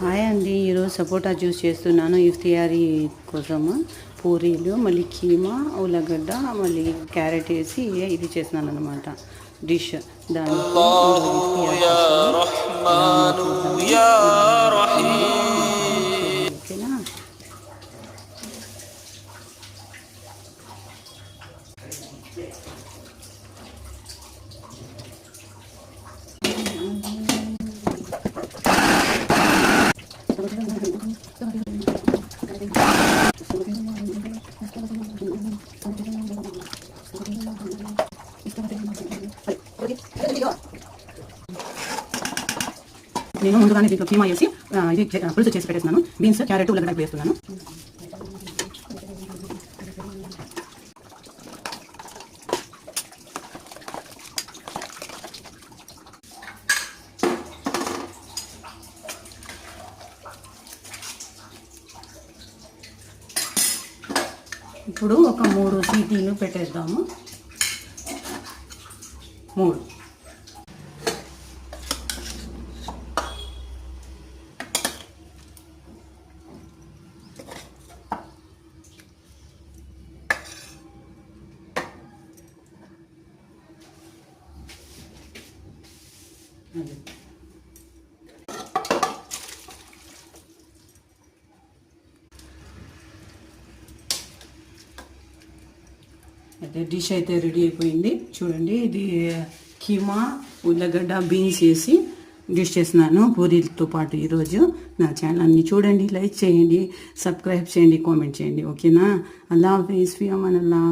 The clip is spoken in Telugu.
హాయ్ అండి, ఈరోజు సపోటా జ్యూస్ చేస్తున్నాను ఇఫ్తియారీ కోసము. పూరీలు, మళ్ళీ కీమా, ఉల్లగడ్డ, మళ్ళీ క్యారెట్ వేసి ఇది చేస్తున్నాను అనమాట డిష్. దానికి ఓకేనా. నేను ముందుగానే దీంట్లో కీమా వేసి ఇది పులుసు చేసి పెట్టేస్తున్నాను. బీన్స్, క్యారెట్, ఉల్లగడ్డ వేస్తున్నాను. ఇప్పుడు ఒక 3 సీటీలు పెట్టేద్దాము. 3. అయితే డిష్ అయితే రెడీ అయిపోయింది. చూడండి, ఇది కీమా, ఉల్లగడ్డ, బీన్స్ వేసి డిష్ చేస్తున్నాను పూరీలతో పాటు. ఈరోజు నా ఛానల్ని చూడండి, లైక్ చేయండి, సబ్స్క్రైబ్ చేయండి, కామెంట్ చేయండి. ఓకేనా. అల్లా హాఫీజ్, ఫీ అమానల్లా.